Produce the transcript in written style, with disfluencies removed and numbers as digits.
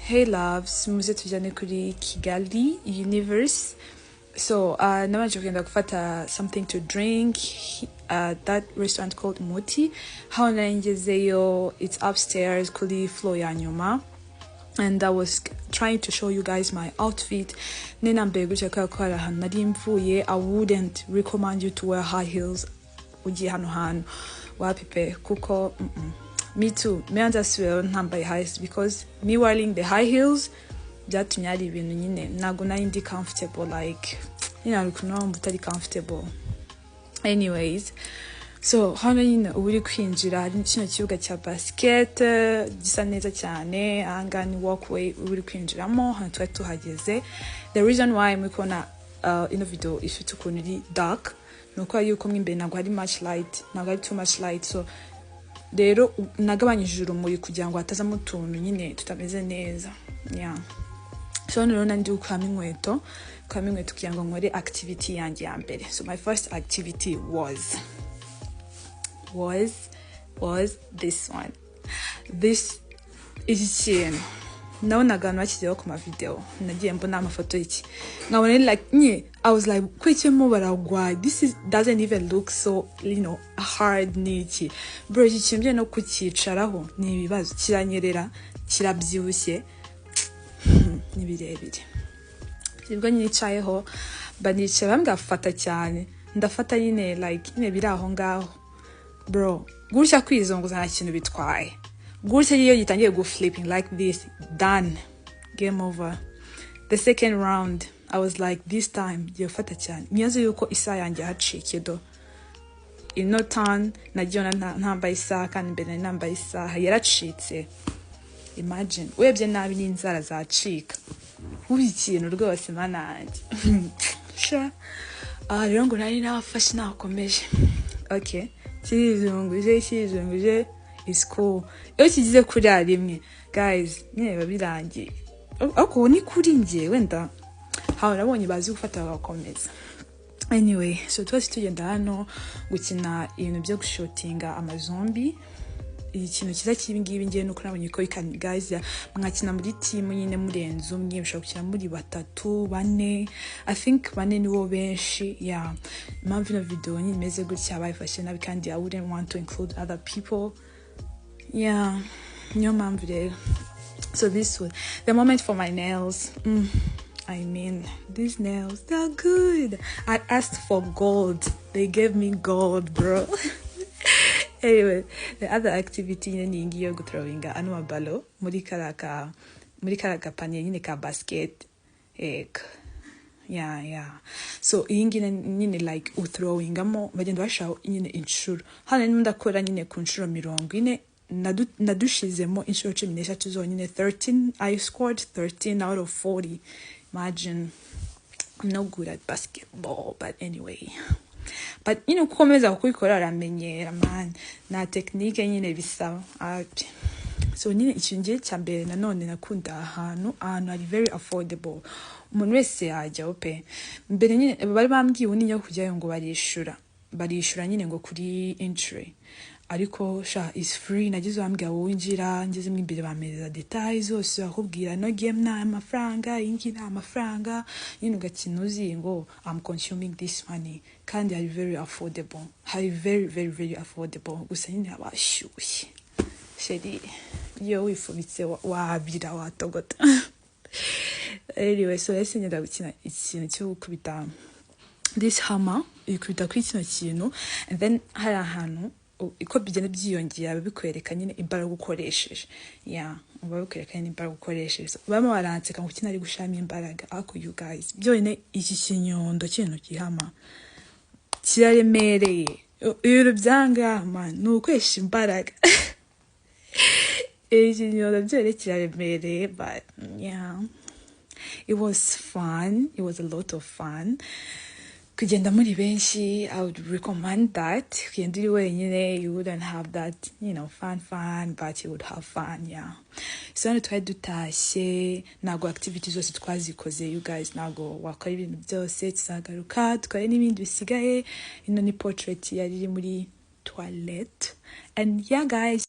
Hey loves, muze tujyane kuri Kigali Universe. So nabanje kugenda gufata something to drink that restaurant called Muti. How naingezeyo, it's upstairs kuri floor ya nyuma. And I was trying to show you guys my outfit. Nina mbeguje kwa ahantu nari mvuye. I wouldn't recommend you to wear high heels ugiye hano hantu wapipe kuko me too. Me underswear ntambaye high heels because me wearing the high heels byatumye ari ibintu nyine ntago nari ndi comfortable, like ukuntu mutari comfortable. Anyways, so hano nyine uri kwinjira hari kino kibuga cya basket gisa neza cyane, ahanga ni walkway uri kwinjiramo hano twari tuhageze. The reason why mukona ino video ifite ukuntu iri dark nuko yuko mwimbe ntago hari much light, ntago hari too much light, so rero nagabanyije urumuri kugira ngo hatazamo utuntu nyine tutameze neza. Yeah, so none ndi ukama inkweto kugira ngo nkore activity yanjye ya mbere. So my first activity was this one. This is ikintu nabonaga abantu bakizeho ku mavideo, nagiye mbona amafoto y'iki nkabona like I was like kwekemo baragwa, doesn't even look so hard niki bro. Iki kintu no kukicaraho ni ibibazo, kiranyerera, kirabyibushye ni birebire. Sibwo nicayeho banicaye bamgafata cyane, ndafata nyine like biri aho ngaho bro. Gutya kwizonguza nta kintu bitwaye, gutya iyo gitangiye go flipping like this, done, game over. The second round I was like this time yofata cyane, nyazo yuko isa yanjye hacike do ino turn nagiona ntambaye isaha kandi mbere ntambaye isaha yaracitse. Imagine webye nabi n'inzara zacika ubi ikintu rwose mananje sha rero ngo nari nafashe nakomeje. Okay, kizunguje is cool. Iyo kigize kuri rimwe guys nyine birangiye ako ni kuri nje wenda hawo nabonye bazi gufata bagakomeza. Anyway, so twese tugenda hano gukina ibintu byo gushotinga amazombi. Ikintu kiza kibingibi ngiye nuko nabonye ko guys mwakina muri team nyine murenzo umwe, bishobora gukina muri batatu bane, I think bane nibo benshi. Yeah, impamvu ino video nyine imeze gutya bayifashe nabi kandi I wouldn't want to include other people. Yeah, niyo mpamvu rero. So this was the moment for my nails. I mean, these nails, they're good. I asked for gold, they gave me gold, bro. Anyway, the other activity ni ngiyo guthrowinga anu mabalo muri karaka panye nyine ka basket egg. Yeah. So ingine nyine like uthrowingamo bagenda bashaho nyine inshuro. Hano ndakora nyine ku nshuro 40. Nadushizemo inshuro 13 zonyine. 13, I scored 13 out of 40. Imagine, I'm not good at basketball, but anyway. But kukomeza kukikora aramenyera man, na technique nyine bisaba. So nyine ikinje cyambere nanone nakunda ahantu ari very affordable. Umuntu wese yajya ope. Mbere nyine bari bambwiye niyo kujyayo ngo barishura nyine ngo kuri entry. Ariko sha is free, nagize bambwiye winjira ngeze mu imbere bameza details zose bakubwira no game na amafaranga ingi na amafaranga ugakina uzi ngo I'm consuming this money kandi are very affordable, very affordable. Gusa nyine abashyushye sheri yo wifubitse wabira watogota. Anyway, so let's nyenda gukina ikintu cyo gukubita this hammer, ikubita kuri kino kintu, and then hari ahantu iko bigenda byiyongera bikwereka nyine imbaraga ukoresheje. Yeah, babikwereka nyine imbaraga ukoresheje. Bama baranseka ngo kinari gushama imbaraga, ako you guys byone iki kinyondo kintu gihama kiraremereye ibiro byanga man nukwesha imbaraga. Kinyondo byone kiraremereye, but yeah, it was fun. It was a lot of fun. Kugenda muri benshi, I would recommend that. Kugenda uri wenyine, you wouldn't have that, fun, but you would have fun. Yeah. So hano twari dutashye, nago activities zose twazikoze you guys, nago wakora ibintu byose, tuzagaruka tukore n'ibindi bisigaye. Ino ni portrait yari muri toilette. And yeah guys,